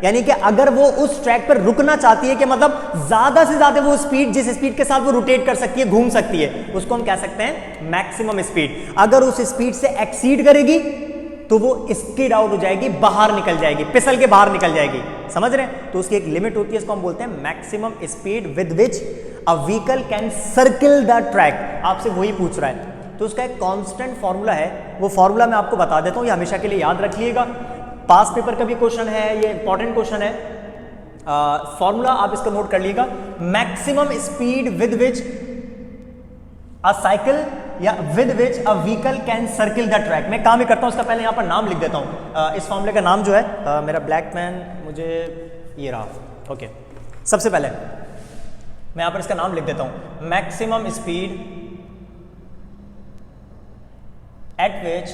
यानी कि अगर वो उस ट्रैक पर रुकना चाहती है कि मतलब ज्यादा से ज्यादा वो स्पीड, जिस स्पीड के साथ वो रोटेट कर सकती है, घूम सकती है, उसको हम कह सकते हैं मैक्सिमम स्पीड। अगर उस स्पीड से एक्सीड करेगी तो वो स्किड आउट हो जाएगी, बाहर निकल जाएगी, फिसल के बाहर निकल जाएगी। समझ रहे हैं? तो उसकी एक लिमिट होती है, इसको हम बोलते हैं maximum speed with which a vehicle can circle the track. आपसे वही पूछ रहा है, तो उसका एक कांस्टेंट फॉर्मूला है, वो फॉर्मूला मैं आपको बता देता हूं, ये हमेशा के लिए याद रखिएगा। पास पेपर का भी क्वेश्चन है, ये इंपॉर्टेंट क्वेश्चन है। फॉर्मूला आप इसका नोट कर लीजिएगा, maximum speed with which a cycle या with which a vehicle can circle the track. मैं काम ही करता हूं, इसका पहले यहां पर नाम लिख देता हूं। इस फॉर्मूले का नाम जो है, मेरा ब्लैक पेन मुझे ये रहा, ओके। सबसे पहले मैं यहां पर इसका नाम लिख देता हूं, मैक्सिमम स्पीड एट विच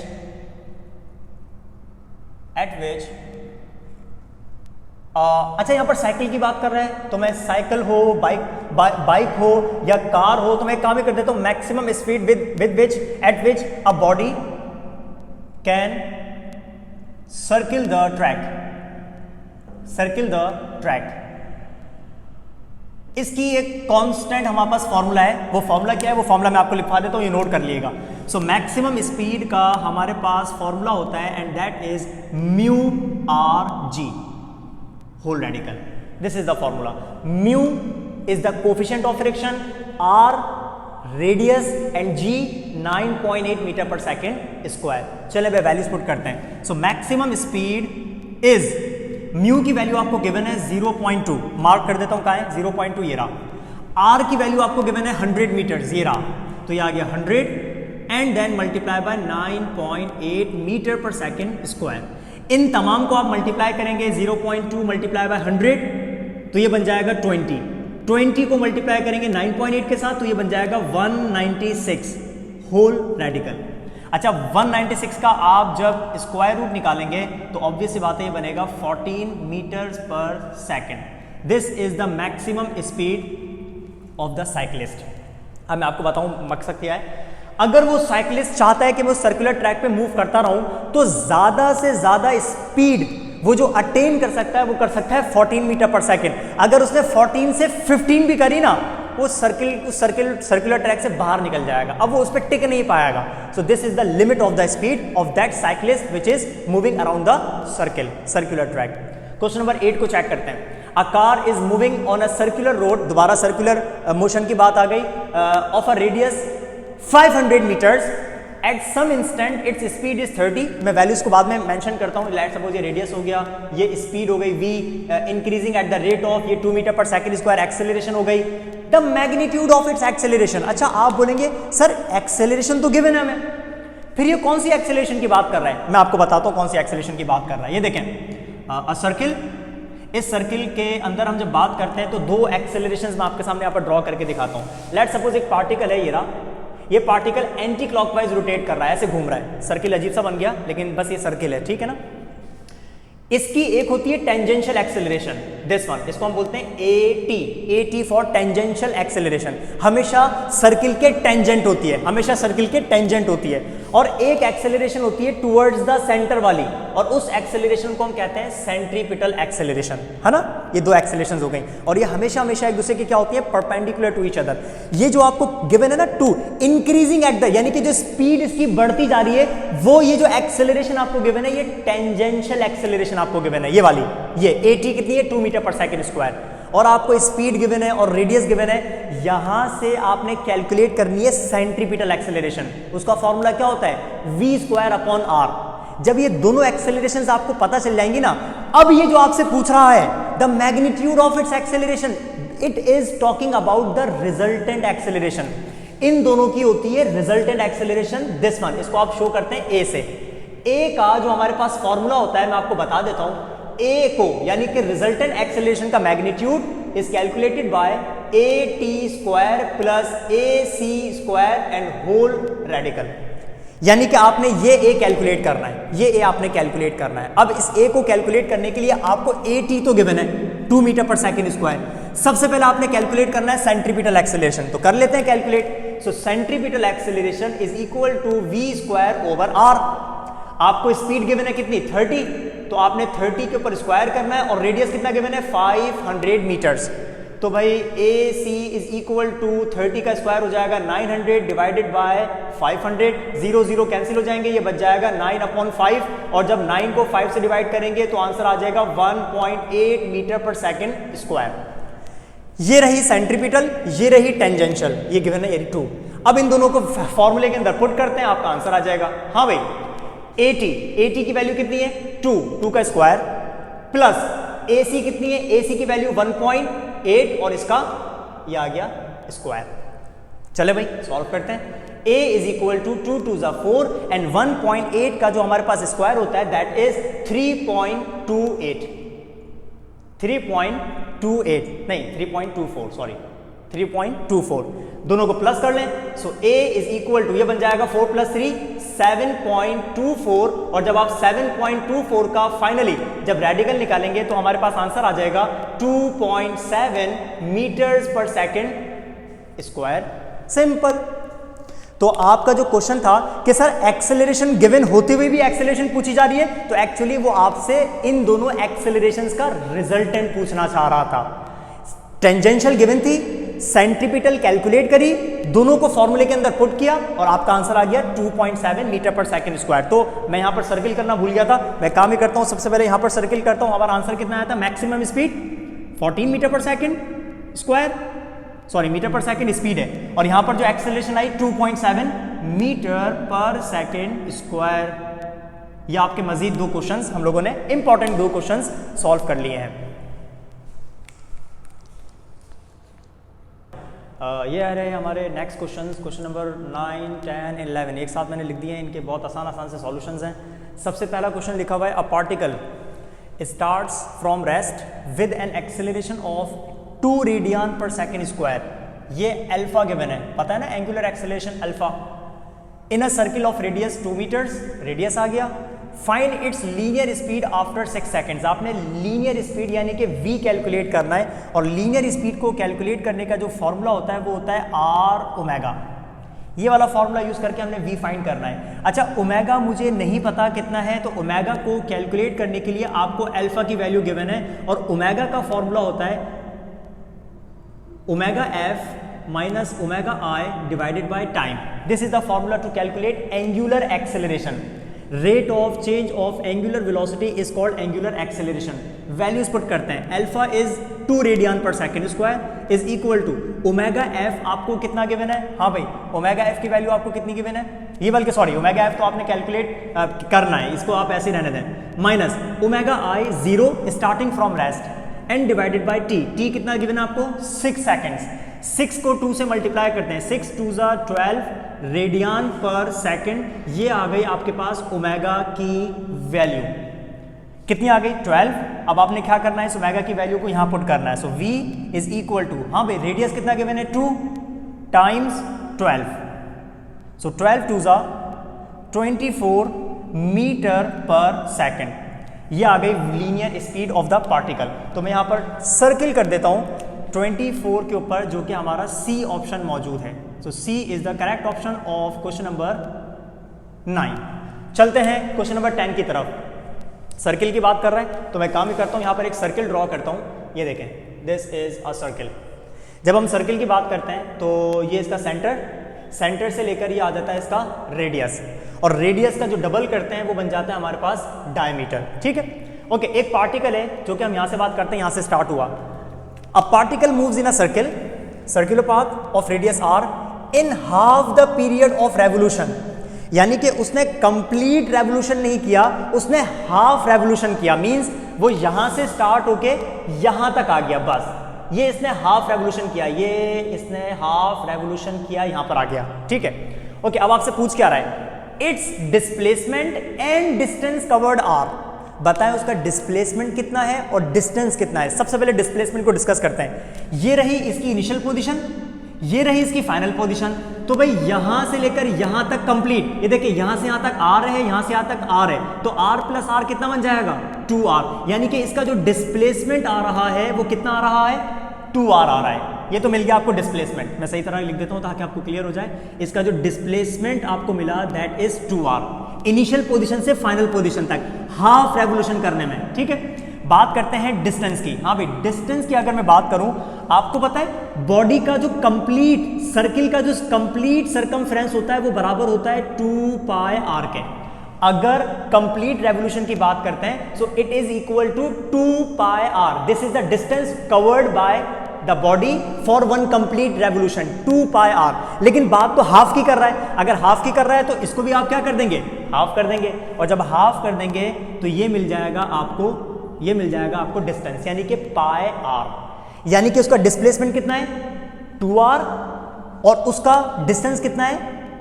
अच्छा, यहां पर साइकिल की बात कर रहे हैं, तो मैं साइकिल हो, बाइक हो या कार हो, तो मैं काम ही कर देता हूं, maximum speed with which eight which a body can circle the track. इसकी एक कांस्टेंट हमारे पास फॉर्मूला है, वो फॉर्मूला क्या है, वो फॉर्मूला मैं आपको लिखवा देता हूं, ये नोट कर लीजिएगा। सो मैक्सिमम स्पीड का हमारे पास फॉर्मूला होता है, and that is mu r g whole radical. This is the formula. Mu is the coefficient of friction, r radius and g 9.8 meter per second square. चले भाई वैल्यूज पुट करते हैं। So maximum speed is, mu की value आपको given है 0.2, mark कर देता हूं, कहां है 0.2, ये रहा। आर की वैल्यू आपको गिवन है 100 मीटर, ये रहा, तो ये आ गया 100 and then multiply by 9.8 meter per second square. इन तमाम को आप मल्टीप्लाई करेंगे, 0.2 मल्टीप्लाई बाय 100 तो ये बन जाएगा 20 को मल्टीप्लाई करेंगे 9.8 के साथ तो ये बन जाएगा 196 होल रेडिकल। अच्छा, 196 का आप जब स्क्वायर रूट निकालेंगे तो ऑब्वियस सी बात है, ये बनेगा 14 मीटर्स पर second. This is the maximum speed of the cyclist. अब मैं आपको बताऊं मकसद क्या है। अगर वो साइक्लिस्ट चाहता है कि मैं सर्कुलर ट्रैक पे मूव करता रहूं, तो ज्यादा से ज्यादा स्पीड वो जो अटेन कर सकता है वो कर सकता है 14 मीटर पर सेकेंड। अगर उसने 14 से 15 भी करी ना, वो सर्कुलर ट्रैक से बाहर निकल जाएगा, अब वो उस पर टिक नहीं पाएगा। So this is the limit of the speed of that cyclist which is moving around the circular track. Question number 8 को चेक करते हैं। A car is moving on a circular road, दोबारा सर्कुलर मोशन की बात आ गई, of a radius 500 meters at some instant its speed is 30। मैं values को बाद में मेंशन करता हूँ। लेट्स सपोज ये रेडियस हो गया, ये स्पीड हो गई v, increasing at the rate of, ये 2 मीटर पर सेकंड स्क्वायर, एक्सेलरेशन हो गई, the magnitude of its acceleration. अच्छा, आप बोलेंगे सर एक्सेलरेशन तो गिवन है हमें, फिर ये कौन सी एक्सेलरेशन की बात कर रहा है? मैं आपको बताता हूँ कौन सी एक्सेलरेशन की बात कर रहा है। ये देखें, अ सर्किल, इस सर्किल के अंदर हम जब बात करते हैं तो दो एक्सेलरेशंस मैं आपके सामने यहाँ पर ड्रॉ करके दिखाता हूँ। लेट्स सपोज एक पार्टिकल है, ये रहा, ये पार्टिकल एंटी क्लॉकवाइज रोटेट कर रहा है, ऐसे घूम रहा है। सर्किल अजीब सा बन गया, लेकिन बस ये सर्किल है, ठीक है ना। इसकी एक होती है टेंजेंशियल एक्सेलरेशन, दिस वन, इसको हम बोलते हैं AT फॉर टेंजेंशियल एक्सेलरेशन। हमेशा सर्किल के टेंजेंट होती है, हमेशा सर्किल के टेंजेंट होती है। और एक एक्सेलरेशन होती है टुवर्ड्स द सेंटर वाली, और उस एक्सेलरेशन को हम कहते हैं सेंट्रीपिटल एक्सेलरेशन, है ना। ये दो एक्सेलरेशन हो गई, और ये हमेशा हमेशा एक दूसरे की क्या होती है, परपेंडिकुलर टू ईच अदर। ये जो आपको गिवन है ना 2, इंक्रीजिंग एट द, यानी कि जो स्पीड इसकी बढ़ती जा रही है, वो ये जो एक्सेलरेशन आपको गिवन है, ये टेंजेंशियल एक्सेलरेशन आपको गिवन है, ये वाली, ये AT कितनी है, 2 मीटर पर सेकेंड स्क्वायर, और आपको स्पीड गिवन है और रेडियस गिवन है। यहां से आपने कैलकुलेट करनी है सेंट्रीपिटल एक्सेलरेशन। उसका फॉर्मूला क्या होता है, v²/r। जब ये दोनों एक्सेलरेशंस आपको पता चल जाएंगी ना, अब ये जो आपसे पूछ रहा है the magnitude of its acceleration, it is talking about the resultant acceleration. इन दोनों की होती है रिजल्टेंट एक्सेलरेशन, दिस वन। इसको आप शो करते हैं A से। A का जो हमारे पास फॉर्मूला होता है, मैं आपको बता देता हूं। A को, यानी कि रिजल्टेंट एक्सेलरेशन का magnitude is calculated by AT² plus AC² and whole radical. यानी कि आपने ये A कैलकुलेट करना है, ये A आपने कैलकुलेट करना है। अब इस A को कैलकुलेट करने के लिए आपको AT तो गिवन है 2 मीटर पर सेकेंड स्क्वायर, सबसे पहले आपने कैलकुलेट करना है सेंट्रीपिटल एक्सेलरेशन, तो कर लेते हैं calculate. So centripetal acceleration is equal to v square over r। आपको स्पीड गिवन है कितनी 30, तो आपने 30 के ऊपर स्क्वायर करना है और रेडियस कितना गिवन है 500 मीटर्स। तो भाई ए सी इज इक्वल टू 30 का स्क्वायर हो जाएगा 900 डिवाइडेड बाय 500, 0 0 कैंसिल हो जाएंगे, ये बच जाएगा 9/5 और जब 9 को 5 से डिवाइड करेंगे तो आंसर आ जाएगा 1.8 मीटर पर सेकेंड स्क्वायर। ये रही सेंट्रीपिटल, ये रही टेंजेंशियल, ये गिवन है एरिया 2। अब इन दोनों को फॉर्मूले के अंदर पुट करते हैं, आपका आंसर आ जाएगा। हाँ भाई 80 की वैल्यू कितनी है 2 का स्क्वायर प्लस AC कितनी है, AC की वैल्यू 1.8 और इसका ये आ गया स्क्वायर। चले भाई सॉल्व करते हैं। A इज इक्वल टू 2 2 ज़ा 4 एंड 1.8 का जो हमारे पास स्क्वायर होता है दैट इज 3.28 नहीं 3.24 सॉरी 3.24। दोनों को प्लस कर लें, सो A इज इक्वल टू ये बन जाएगा 4 + 3 7.24 और जब आप 7.24 का फाइनली जब रेडिकल निकालेंगे तो हमारे पास आंसर आ जाएगा 2.7 मीटर्स पर सेकेंड स्क्वायर। सिंपल। तो आपका जो क्वेश्चन था कि सर एक्सेलरेशन गिवन होते हुए भी एक्सेलरेशन पूछी जा रही है, तो एक्चुअली वो आपसे इन दोनों एक्सेलरेशंस का रिजल्टेंट पूछना चाह रहा था। टेंजेंशियल गिवन थी, सेंट्रीपिटल कैलकुलेट करी, दोनों को फॉर्मूले के अंदर पुट किया और आपका आंसर आ गया 2.7 मीटर पर सेकंड स्क्वायर। तो मैं यहां पर सर्किल करना भूल गया था, मैं काम ही करता हूं, सबसे पहले यहां पर सर्किल करता हूं। हमारा आंसर कितना आया था, मैक्सिमम स्पीड 14 मीटर पर सेकंड स्क्वायर, सॉरी मीटर पर सेकंड स्पीड है, और यहां पर जो एक्सेलरेशन आई 2.7 मीटर पर सेकंड स्क्वायर। ये आपके मजीद 2 क्वेश्चंस हम लोगों ने इंपॉर्टेंट 2 क्वेश्चंस सॉल्व कर लिए हैं। ये आ रहे हैं हमारे नेक्स्ट क्वेश्चन नंबर 9, 10, 11 एक साथ मैंने लिख दिए हैं, इनके बहुत आसान से सॉल्यूशंस हैं। सबसे पहला क्वेश्चन लिखा हुआ है, a particle starts from rest with an acceleration of 2 radian per second square. ये अल्फा गिवन है, पता है ना angular acceleration alpha, in a circle of radius 2 metres, radius आ गया। Find its linear speed after 6 seconds. आपने linear speed यानी कि v कैलकुलेट करना है, और लीनियर स्पीड को कैलकुलेट करने का जो फॉर्मूला होता है वो होता है r ओमेगा। ये वाला फॉर्मूला यूज करके हमने v फाइंड करना है। अच्छा ओमेगा मुझे नहीं पता कितना है, तो ओमेगा को कैलकुलेट करने के लिए आपको अल्फा की वैल्यू गिवन है, और ओमेगा का फॉर्मूला होता है omega f minus omega i divided by time. This is the formula to calculate angular acceleration. Rate of change of angular velocity is called angular acceleration. Values put करते हैं, alpha is 2 radian per second square is equal to omega f आपको कितना given है, हाँ भाई omega F की value आपको कितनी गिवन है, ये बल्कि सॉरी ओमेगा एफ तो आपने कैलकुलेट करना है, इसको आप ऐसे रहने दें, minus omega I 0 starting from rest and divided by T. T कितना गिवन है आपको 6 सेकेंड्स। 6 को 2 से मल्टीप्लाई करते हैं, 6 2 ज़ा 12 रेडियन पर सेकंड। ये आ गई आपके पास ओमेगा की वैल्यू, कितनी आ गई 12। अब आपने क्या करना है, इस ओमेगा की वैल्यू को यहां पुट करना है, सो v इज इक्वल टू, हाँ भाई रेडियस कितना गिवन है 2 टाइम्स 12, सो 12 2 ज़ा 24 मीटर पर सेकंड। ये आ गई linear speed of the particle. तो मैं यहां पर सर्किल कर देता हूं 24 के ऊपर, जो कि हमारा सी ऑप्शन मौजूद है। So C is the correct option of question number 9। चलते हैं क्वेश्चन नंबर 10 की तरफ। सर्किल की बात कर रहे हैं तो मैं काम ही करता हूं, यहां पर एक सर्किल ड्रॉ करता हूं। ये देखें, दिस इज अ सर्किल। जब हम सर्किल की बात करते हैं तो ये इसका सेंटर से लेकर ये आ जाता है इसका रेडियस, और रेडियस का जो डबल करते हैं वो बन जाता है हमारे पास डायमीटर। ठीक है, ओके। एक पार्टिकल है जो कि हम यहां से बात करते हैं, यहां से स्टार्ट हुआ। A particle moves in a circular path of radius r in half the period of revolution। यानी कि उसने कंप्लीट रेवोल्यूशन नहीं किया, उसने हाफ रेवोल्यूशन किया। मींस वो यहां से स्टार्ट होके यहां तक आ गया, बस ये इसने हाफ रेवोल्यूशन किया, ये इसने हाफ रेवोल्यूशन किया, यहां पर आ गया। ठीक है, ओके। अब आपसे पूछ क्या रहा है, its displacement and distance covered are. बताएं उसका डिस्प्लेसमेंट कितना है और डिस्टेंस कितना है। सबसे पहले डिस्प्लेसमेंट को डिस्कस करते हैं। ये रही इसकी इनिशियल पोजीशन, ये रही इसकी फाइनल पोजीशन। तो भाई यहां से लेकर यहां तक कंप्लीट, ये देखिए यहां से यहां तक आर है, यहां से यहां तक आर है, तो आर प्लस आर कितना बन जाएगा 2r। यानी कि इसका जो डिस्प्लेसमेंट आ रहा है वो कितना आ रहा है 2r आ रहा है। ये तो मिल गया आपको डिस्प्लेसमेंट, मैं सही तरह लिख देता हूं ताकि आपको क्लियर हो जाए। इसका जो डिस्प्लेसमेंट आपको मिला that is 2r, initial position से फाइनल पोजीशन तक हाफ रेवोल्यूशन करने में, ठीक है। बात करते हैं डिस्टेंस की। हाँ भाई, डिस्टेंस की अगर मैं बात करूं, आपको पता है बॉडी का जो कंप्लीट सर्किल का जो कंप्लीट सरकमफ्रेंस होता है वो बराबर होता है 2 पाई r के। अगर कंप्लीट रेवोल्यूशन की बात करते हैं so it is equal to 2 pi r। This is the distance covered by the body for one complete revolution, 2 pi r। लेकिन बात तो हाफ की कर रहा है, अगर हाफ की कर रहा है तो इसको भी आप क्या कर देंगे, हाफ कर देंगे। और जब हाफ कर देंगे तो ये मिल जाएगा आपको डिस्टेंस, यानी कि पाई r। यानी कि उसका डिस्प्लेसमेंट कितना है 2r और उसका डिस्टेंस कितना है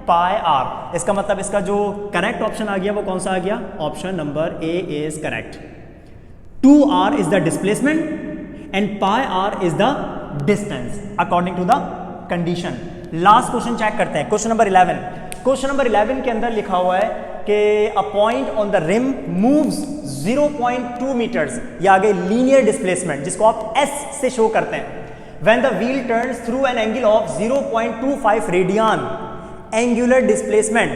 पाई r। इसका मतलब इसका जो करेक्ट ऑप्शन आ गया वो कौन सा आ गया, option number A is correct. 2r is the displacement and pi r is the distance according to the condition. Last question check करते हैं, क्वेश्चन नंबर 11। क्वेश्चन नंबर 11 के अंदर लिखा हुआ है कि a point on the rim moves 0.2 meters, या आगे लीनियर डिस्प्लेसमेंट जिसको आप s से शो करते हैं। When the wheel turns through an angle of 0.25 radian angular displacement,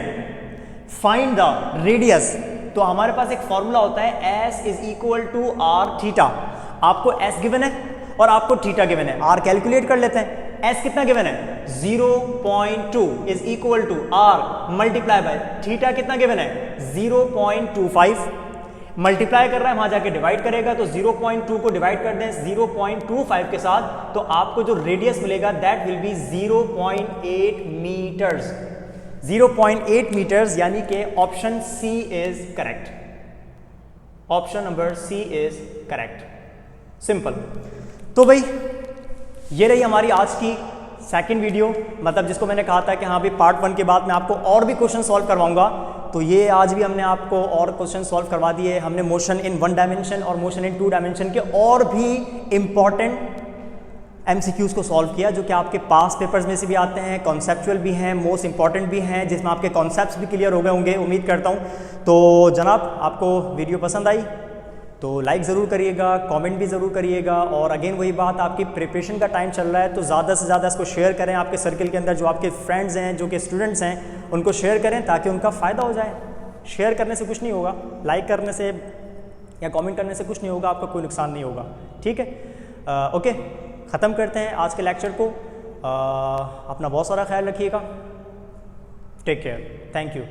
find the radius. तो हमारे पास एक फॉर्मूला होता है s is equal to r theta. आपको s गिवन है और आपको थीटा गिवन है, r कैलकुलेट कर लेते हैं। s कितना गिवन है 0.2 is equal to r multiply by theta कितना गिवन है 0.25, मल्टीप्लाई कर रहा है वहां जाके डिवाइड करेगा तो 0.2 को डिवाइड कर दें 0.25 के साथ तो आपको जो रेडियस मिलेगा that will be 0.8 meters. 0.8 meters, यानी कि option C is correct. Option number C is correct, simple. तो भाई ये रही हमारी आज की सेकंड वीडियो, मतलब जिसको मैंने कहा था कि हाँ भाई पार्ट 1 के बाद मैं आपको और भी क्वेश्चन सॉल्व करवाऊंगा। तो ये आज भी हमने आपको और क्वेश्चन सॉल्व करवा दिए। हमने मोशन इन 1 डायमेंशन और मोशन इन 2 डायमेंशन के और भी इंपॉर्टेंट MCQs को सॉल्व किया, जो कि आपके पास पेपर्स में से भी आते हैं, कॉन्सेप्चुअल भी हैं, मोस्ट इंपॉर्टेंट भी हैं, जिसमें आपके कॉन्सेप्ट्स भी क्लियर हो गए होंगे, उम्मीद करता हूँ। तो जनाब आपको वीडियो पसंद आई तो लाइक ज़रूर करिएगा, कमेंट भी ज़रूर करिएगा। और अगेन वही बात, आपकी प्रिपरेशन का टाइम चल रहा है तो ज़्यादा से ज़्यादा इसको शेयर करें आपके सर्किल के अंदर, जो आपके फ्रेंड्स हैं, जो कि स्टूडेंट्स हैं, उनको शेयर करें ताकि उनका फ़ायदा हो जाए। शेयर करने से कुछ नहीं होगा, लाइक करने से या कमेंट करने से कुछ नहीं होगा, आपका कोई नुकसान नहीं होगा, ठीक है। ओके, ख़त्म करते हैं आज के लेक्चर को। अपना बहुत सारा ख्याल रखिएगा, टेक केयर, थैंक यू।